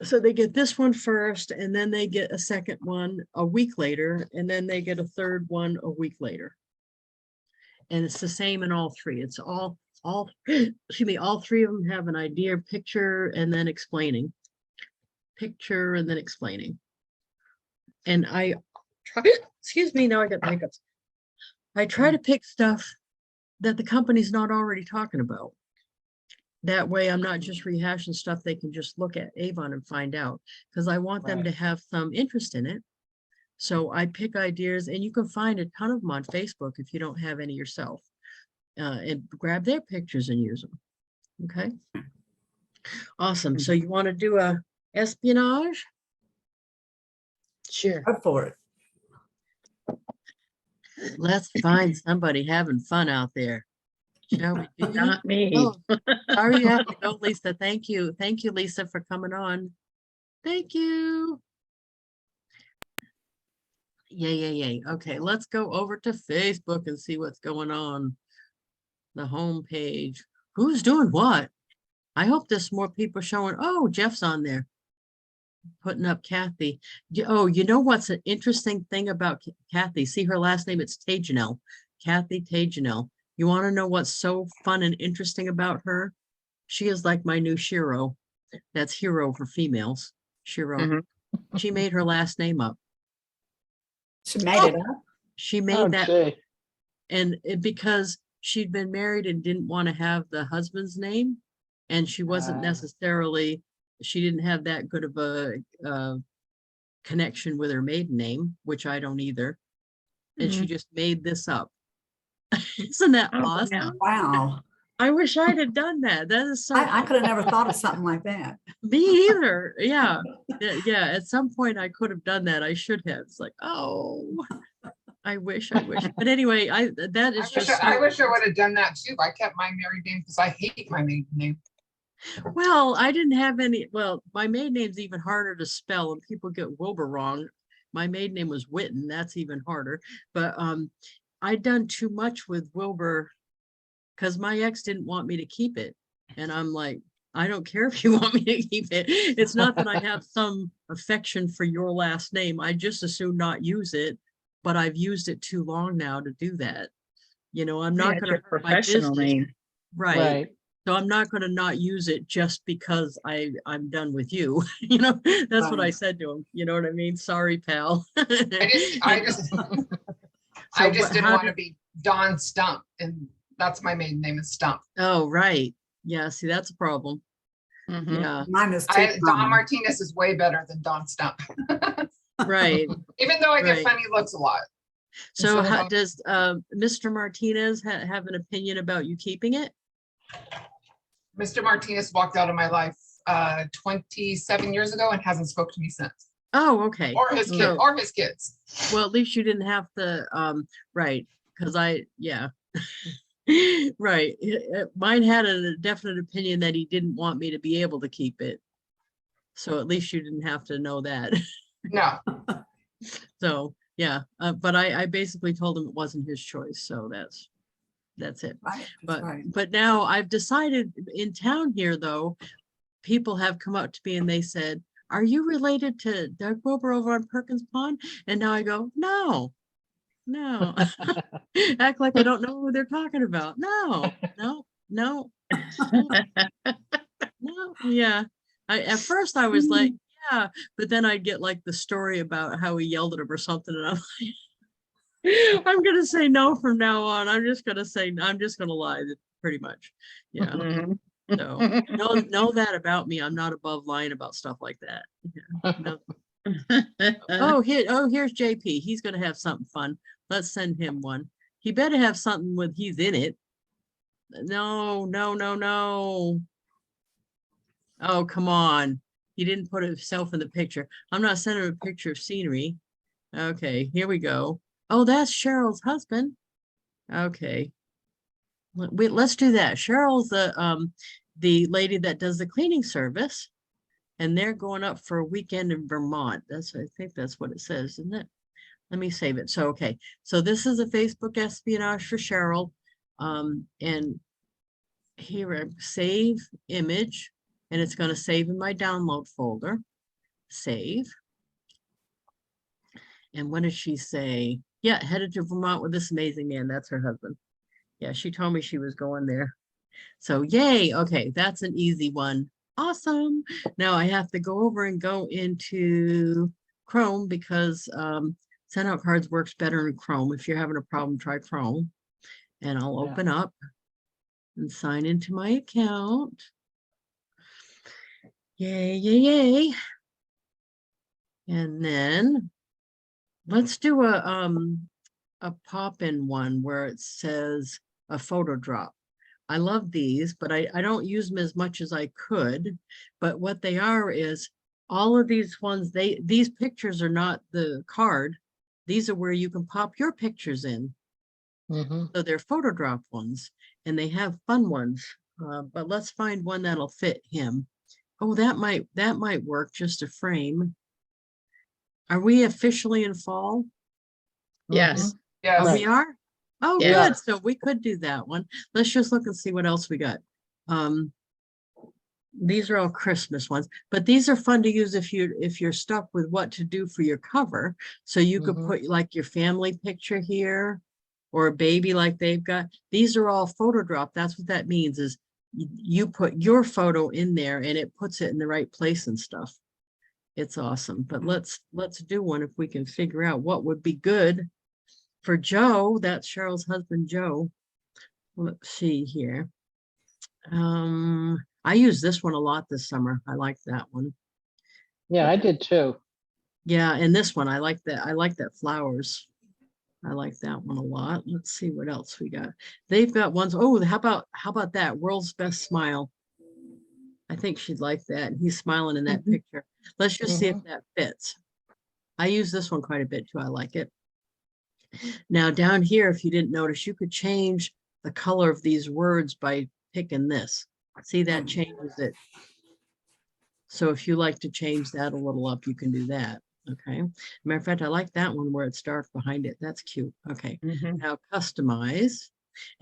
So they get this one first, and then they get a second one a week later, and then they get a third one a week later. And it's the same in all 3. It's all, excuse me, all 3 of them have an idea, picture, and then explaining. Picture, and then explaining. And I try, excuse me, now I got the hiccups. I try to pick stuff that the company's not already talking about. That way I'm not just rehashing stuff they can just look at Avon and find out, because I want them to have some interest in it. So I pick ideas, and you can find a ton of them on Facebook if you don't have any yourself, and grab their pictures and use them. Okay. Awesome. So you want to do a espionage? Sure. Go for it. Let's find somebody having fun out there. Shall we do that? Not me. Oh, sorry you have to go, Lisa. Thank you. Thank you, Lisa, for coming on. Thank you. Yay. Okay, let's go over to Facebook and see what's going on. The home page. Who's doing what? I hope there's more people showing. Oh, Jeff's on there. Putting up Kathy. Oh, you know what's an interesting thing about Kathy? See her last name? It's Tajanel. Kathy Tajanel. You want to know what's so fun and interesting about her? She is like my new Shiro. That's hero for females. Shiro. She made her last name up. She made it up. She made that, Okay. and because she'd been married and didn't want to have the husband's name, and she wasn't necessarily, she didn't have that good of a connection with her maiden name, which I don't either. And she just made this up. Isn't that awesome? Wow. I wish I'd have done that. That is so I could have never thought of something like that. Me either. Yeah. Yeah. At some point I could have done that. I should have. It's like, oh, I wish. But anyway, that is just I wish I would have done that too. I kept my married name because I hate my maiden name. Well, I didn't have any, well, my maiden name's even harder to spell and people get Wilbur wrong. My maiden name was Witten, that's even harder, but I'd done too much with Wilbur because my ex didn't want me to keep it. And I'm like, I don't care if you want me to keep it. It's not that I have some affection for your last name. I just as soon not use it, but I've used it too long now to do that. You know, I'm Yeah, not it's gonna your hurt my professional business. name. Right. Right. So I'm not gonna not use it just because I'm done with you. You know, that's what I Right. said to him. You know what I mean? Sorry, pal. I You know? just, So I just what- didn't how want to did- be Dawn Stump, and that's my maiden name is Stump. Oh, right. Yeah, see, that's a problem. Mhm. Yeah, Mine is too Dawn common. Martinez is way better than Dawn Stump, right. even though I get Right. funny looks a lot. So some of how them- does Mr. Martinez have an opinion about you keeping it? Mr. Martinez walked out of my life 27 years ago and hasn't spoke to me since. Oh, okay. Or his kid, So- or his kids. Well, at least you didn't have to, right, because yeah. Right, mine had a definite opinion that he didn't want me to be able to keep it. So at least you didn't have to know that. No, So, yeah, but I basically told him it wasn't his choice, so that's it. Right, that's But right. but now I've decided in town here, though, people have come up to me and they said, "Are you related to Doug Wilbur over on Perkins Pond?" And now I go, no. Act like I don't know who they're talking about. No. No. Yeah. At first I was like, yeah, but then I'd get like the story about how he yelled at him or something, and I'm like, I'm gonna say no from now on. I'm just gonna lie, pretty much. Yeah. Mhm. So know that about me. I'm not above lying about stuff like that. Yeah, no. Here's JP. He's gonna have something fun. Let's send him one. He better have something with he's in it. No. Oh, come on. He didn't put himself in the picture. I'm not sending him a picture of scenery. Okay, here we go. Oh, that's Cheryl's husband. Okay. Let's do that. Cheryl's the lady that does the cleaning service, and they're going up for a weekend in Vermont. I think that's what it says, isn't it? Let me save it. So, okay. So this is a Facebook espionage for Cheryl. And here, save image, and it's going to save in my download folder. Save. And what did she say? Yeah, headed to Vermont with this amazing man. That's her husband. Yeah, she told me she was going there. So yay. Okay, that's an easy one. Awesome. Now I have to go over and go into Chrome because SendOutCards works better in Chrome. If you're having a problem, try Chrome. And I'll Yeah. open up and sign into my account. Yay. And then let's do a pop-in one where it says a photo drop. I love these, but I don't use them as much as I could. But what they are is all of these ones, these pictures are not the card. These are where you can pop your pictures in. Mhm. So they're photo drop ones, and they have fun ones. But let's find one that'll fit him. Oh, that might work, just a frame. Are we officially in fall? Yes. Oh, yes. we are? Oh, Yeah. good. So we could do that one. Let's just look and see what else we got. These are all Christmas ones, but these are fun to use if you're stuck with what to do for your cover. So you could Mhm. put like your family picture here or a baby like they've got. These are all photo drop. That's what that means is you put your photo in there and it puts it in the right place and stuff. It's awesome. But let's do one if we can figure out what would be good for Joe. That's Cheryl's husband, Joe. Let's see here. I used this one a lot this summer. I like that one. Yeah, I did too. Yeah, and this one, I like that. I like that flowers. I like that one a lot. Let's see what else we got. They've got ones. Oh, how about that? World's Best Smile. I think she'd like that. He's smiling in that picture. Let's just see if that fits. I use this one quite a bit too. I like it. Now down here, if you didn't notice, you could change the color of these words by picking this. See, that changes it. So if you like to change that a little up, you can do that. Okay. Matter of fact, I like that one where it's dark behind it. That's cute. Okay. Mhm. Now customize.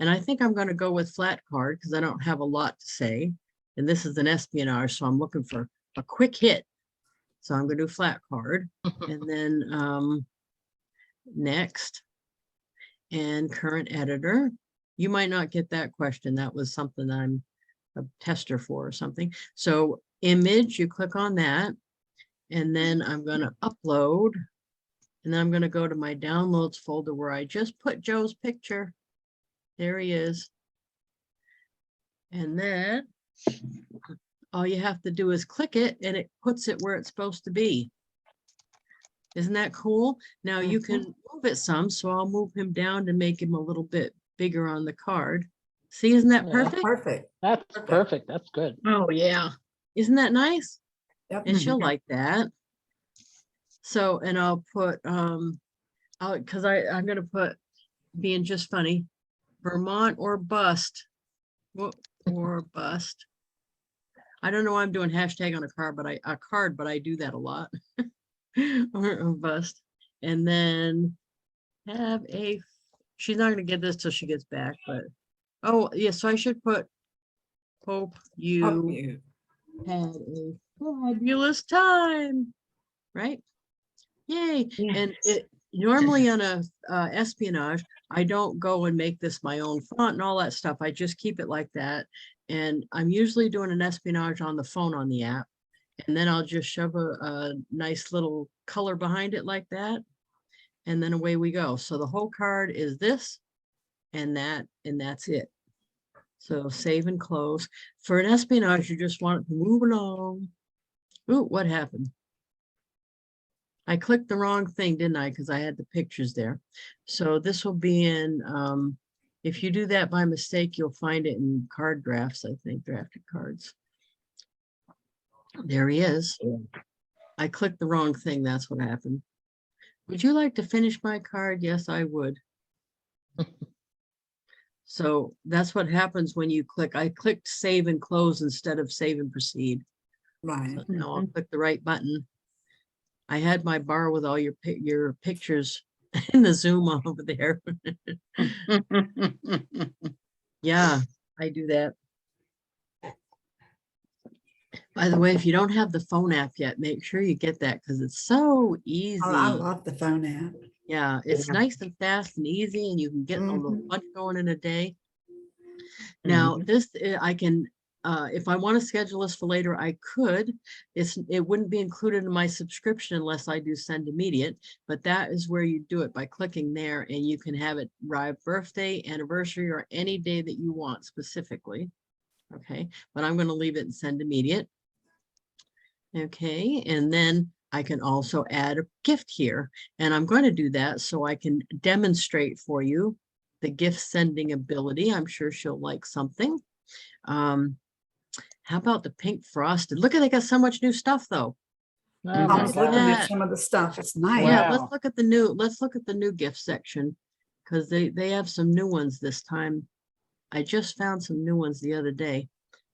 And I think I'm going to go with flat card because I don't have a lot to say. And this is an espionage, so I'm looking for a quick hit. So I'm going to do flat card. And then next. And current editor. You might not get that question. That was something I'm a tester for or something. So image, you click on that. And then I'm going to upload. And then I'm going to go to my downloads folder where I just put Joe's picture. There he is. And then all you have to do is click it and it puts it where it's supposed to be. Isn't that cool? Now you can move it some, so I'll move him down to make him a little bit bigger on the card. See, isn't that Yeah. perfect? Perfect. That's perfect. That's good. Oh, yeah. Isn't that nice? Yep. And she'll Mhm. like that. So, and I'll put, I'm gonna put, being just funny, Vermont or bust. Or bust. I don't know why I'm doing hashtag on a card, but I do that a lot. or bust. And then have a, she's not gonna get this till she gets back, but oh yeah, so I should put hope you You. had a fabulous time, right? Yay. And it normally on a espionage, I don't go and make this my own font and all that stuff. I just keep it like that. And I'm usually doing an espionage on the phone on the app. And then I'll just shove a nice little color behind it like that. And then away we go. So the whole card is this and that's it. So save and close. For an espionage, you just want it to move along. Ooh, what happened? I clicked the wrong thing, didn't I? Because I had the pictures there. So this will be in, if you do that by mistake, you'll find it in card drafts, I think, drafted cards. There he is. I clicked the wrong thing. That's what happened. Would you like to finish my card? Yes, I would. So that's what happens when you click. I clicked save and close instead of save and proceed. Right. So now I'll click the right button. I had my bar with all your pictures in the Zoom over there. Yeah, I do that. By the way, if you don't have the phone app yet, make sure you get that because it's so easy. Oh, I love the phone app. Yeah, it's Yeah. nice and fast and easy, and you can get a little Mhm. bunch going in a day. Now, this I can, if I want to schedule this for later, I could. It wouldn't be included in my subscription unless I do send immediate, but that is where you do it by clicking there, and you can have it arrive birthday, anniversary, or any day that you want specifically. Okay, but I'm going to leave it and send immediate. Okay, and then I can also add a gift here, and I'm going to do that so I can demonstrate for you the gift sending ability. I'm sure she'll like something. How about the pink frosted? Look at, they got so much new stuff though. I Mhm. was looking Yeah. at some of the stuff. It's nice. Yeah, Wow. let's look at the new gift section because they have some new ones this time. I just found some new ones the other day.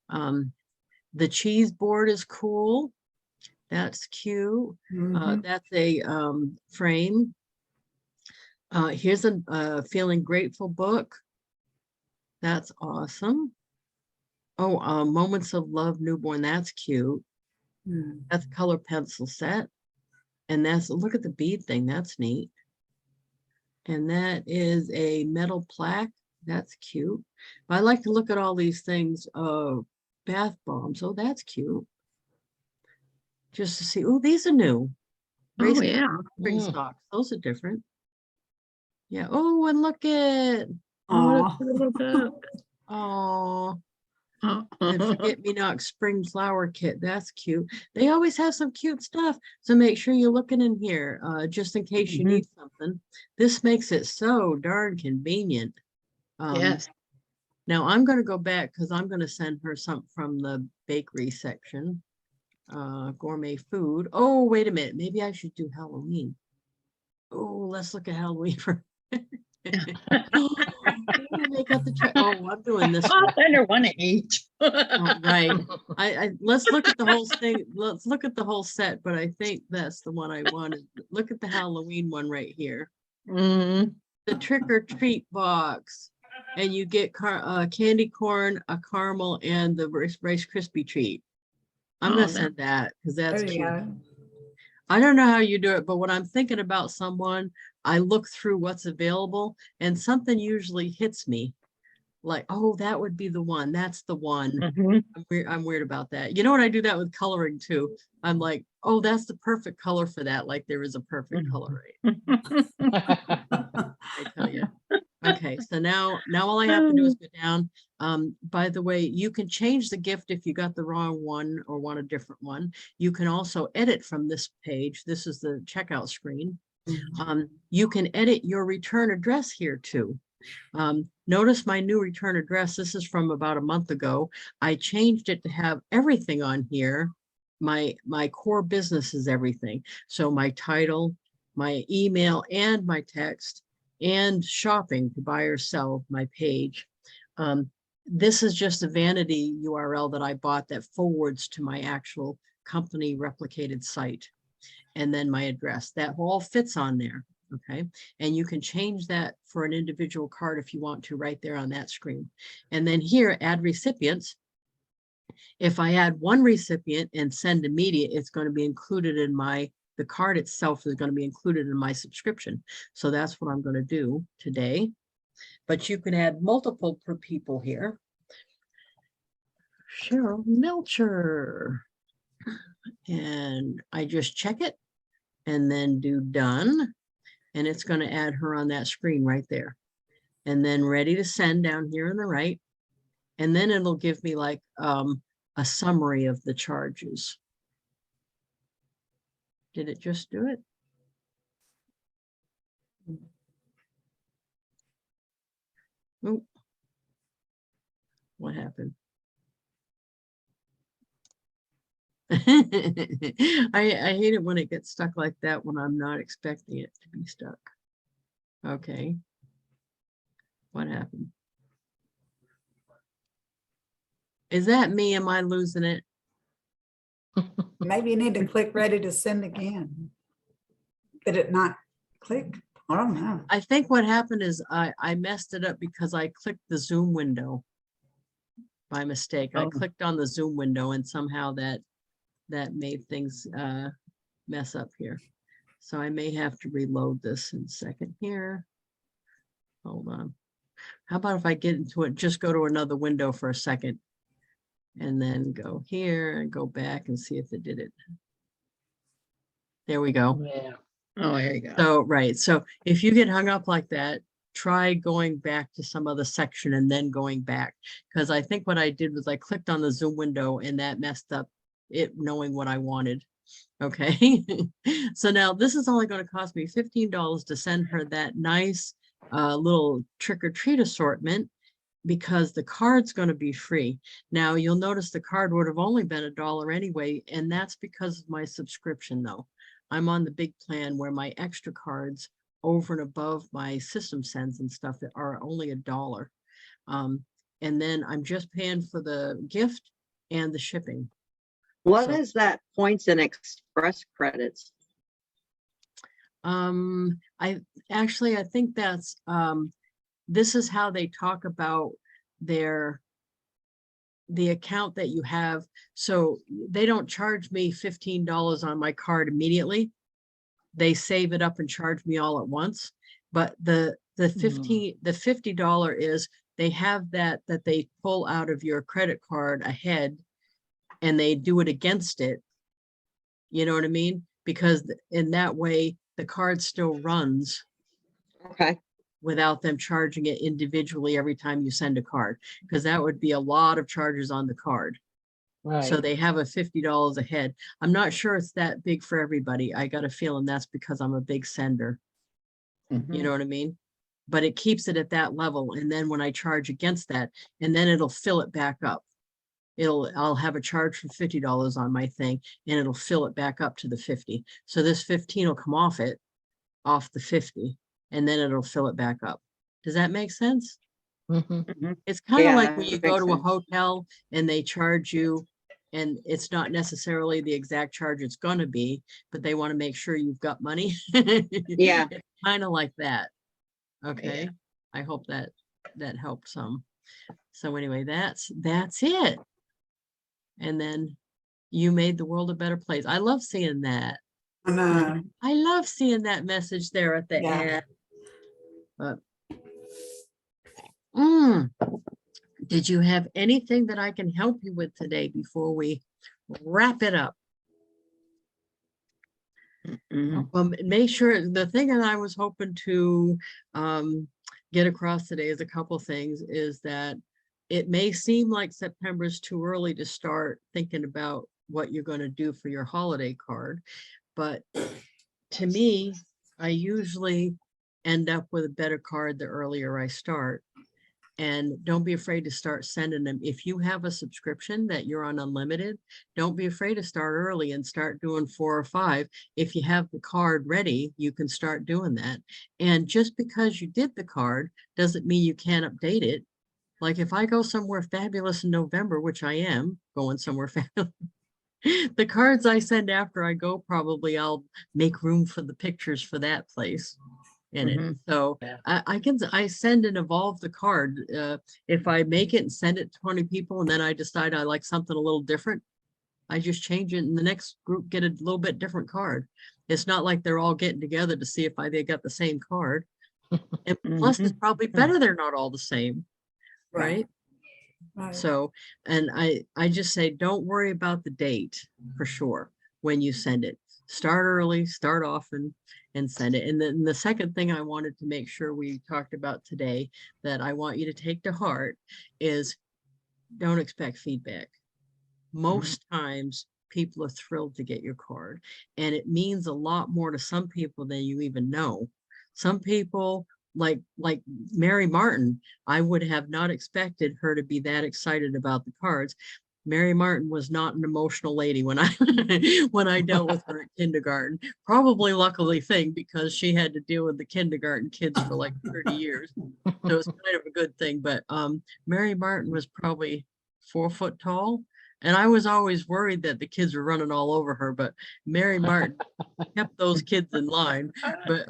The cheese board is cool. That's cute. Mhm. That's a frame. Here's a feeling grateful book. That's awesome. Oh, moments of love newborn. That's cute. Mm. That's color pencil set. And that's, look at the bead thing. That's neat. And that is a metal plaque. That's cute. I like to look at all these things. Bath bombs. Oh, that's cute. Just to see. Oh, these are new. Oh, yeah. Spring Mm. socks. Those are different. Yeah. Oh, and look at. Aw. Oh, the forget-me-not spring flower kit. That's cute. They always have some cute stuff. So make sure you're looking in here, just in case you Mhm. need something. This makes it so darn convenient. Yes. Now I'm going to go back because I'm going to send her something from the bakery section. Gourmet food. Oh, wait a minute. Maybe I should do Halloween. Oh, let's look at Halloween for Make up the oh, I'm doing this one. Under one of each. Oh, right. Let's look at the whole thing. Let's look at the whole set, but I think that's the one I wanted. Look at the Halloween one right here. Mm, The trick or treat box. And you get candy corn, a caramel, and the Rice Krispie treat. I'm Oh, gonna that- send that because that's There you cute. go. I don't know how you do it, but when I'm thinking about someone, I look through what's available and something usually hits me. Like, oh, that would be the one. That's the one. mhm. I'm weird about that. You know what? I do that with coloring too. I'm like, oh, that's the perfect color for that. Like there is a perfect color, right? I tell you. Okay, so now all I have to do is go down. By the way, you can change the gift if you got the wrong one or want a different one. You can also edit from this page. This is the checkout screen. You can edit your return address here too. Notice my new return address. This is from about a month ago. I changed it to have everything on here. My core business is everything. So my title, my email, and my text, and shopping to buy or sell my page. This is just a vanity URL that I bought that forwards to my actual company replicated site. And then my address, that all fits on there. Okay. And you can change that for an individual card if you want to right there on that screen. And then here, add recipients. If I add one recipient and send immediate, it's going to be included in the card itself is going to be included in my subscription. So that's what I'm going to do today. But you can add multiple per people here. Cheryl Melcher. And I just check it and then do done. And it's going to add her on that screen right there. And then ready to send down here on the right. And then it'll give me like a summary of the charges. Did it just do it? Oh, what happened? I hate it when it gets stuck like that when I'm not expecting it to be stuck. Okay. What happened? Is that me? Am I losing it? Maybe you need to click ready to send again. Did it not click? I don't know. I think what happened is I messed it up because I clicked the Zoom window by mistake. I Oh. clicked on the Zoom window and somehow that made things mess up here. So I may have to reload this in a second here. Hold on. How about if I get into it, just go to another window for a second and then go here and go back and see if it did it. There we go. Yeah. Oh, there you go. So, right. So if you get hung up like that, try going back to some other section and then going back. Because I think what I did was I clicked on the Zoom window and that messed up it knowing what I wanted. Okay. So now this is only going to cost me $15 to send her that nice little trick or treat assortment because the card's going to be free. Now you'll notice the card would have only been $1 anyway. And that's because of my subscription though. I'm on the big plan where my extra cards over and above my system sends and stuff that are only $1. And then I'm just paying for the gift and the shipping. What So- is that points and express credits? I think that's this is how they talk about the account that you have. So they don't charge me $15 on my card immediately. They save it up and charge me all at once. But the $50 is they have that they pull out of your credit card ahead and they do it against it. You know what I mean? Because in that way, the card still runs Okay, without them charging it individually every time you send a card, because that would be a lot of charges on the card. Right. So they have a $50 ahead. I'm not sure it's that big for everybody. I got a feeling that's because I'm a big sender. Mhm. You know what I mean? But it keeps it at that level. And then when I charge against that, and then it'll fill it back up. I'll have a charge for $50 on my thing and it'll fill it back up to the 50. So this 15 will come off the 50, and then it'll fill it back up. Does that make sense? Mhm. It's kind of Yeah, like when you it go makes to a sense. hotel and they charge you, and it's not necessarily the exact charge it's gonna be, but they want to make sure you've got money. Yeah. It's kind of like that. Okay, I hope that helps some. So anyway, that's it. And then you made the world a better place. I love seeing that. And, I love seeing that message there at the Yeah. end. But did you have anything that I can help you with today before we wrap it up? Make sure the thing that I was hoping to get across today is a couple things, is that it may seem like September is too early to start thinking about what you're going to do for your holiday card. But to me, I usually end up with a better card the earlier I start. And don't be afraid to start sending them. If you have a subscription that you're on unlimited, don't be afraid to start early and start doing 4 or 5. If you have the card ready, you can start doing that. And just because you did the card doesn't mean you can't update it. Like if I go somewhere fabulous in November, which I am going somewhere fabulous, the cards I send after I go, probably I'll make room for the pictures for that place in it. So I send and evolve the card. If I make it and send it to 20 people and then I decide I like something a little different, I just change it and the next group get a little bit different card. It's not like they're all getting together to see if they got the same card. And plus it's probably better they're not all the same, right? Right. So, and I just say, don't worry about the date for sure when you send it. Start early, start often, and send it. And then the second thing I wanted to make sure we talked about today that I want you to take to heart is don't expect feedback. Most times people are thrilled to get your card, and it means a lot more to some people than you even know. Some people like Mary Martin, I would have not expected her to be that excited about the cards. Mary Martin was not an emotional lady when I when I dealt with her at kindergarten. Probably luckily thing because she had to deal with the kindergarten kids for like 30 years. So it's kind of a good thing. But Mary Martin was probably 4 foot tall. And I was always worried that the kids were running all over her, but Mary Martin kept those kids in line. But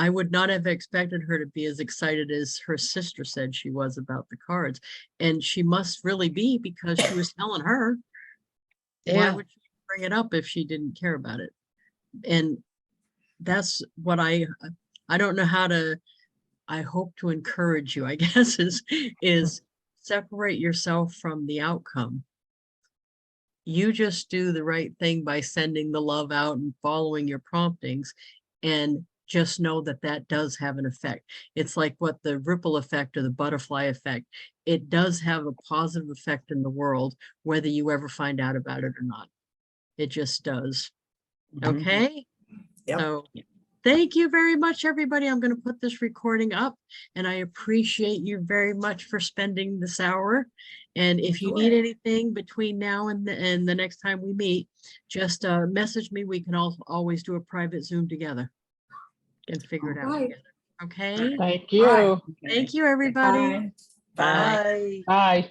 I would not have expected her to be as excited as her sister said she was about the cards. And she must really be because she was telling her. Why Yeah. would she bring it up if she didn't care about it? And that's what I don't know how to, I hope to encourage you, I guess, is separate yourself from the outcome. You just do the right thing by sending the love out and following your promptings, and just know that that does have an effect. It's like what the ripple effect or the butterfly effect. It does have a positive effect in the world, whether you ever find out about it or not. It just does. Okay. Yep. So thank you very much, everybody. I'm going to put this recording up, and I appreciate you very much for spending this hour. And if you need anything between now and the next time we meet, just message me. We can always do a private Zoom together and figure it out Alright. together. Okay. Thank you. Alright. Thank you, everybody. Bye. Bye. Bye. Bye.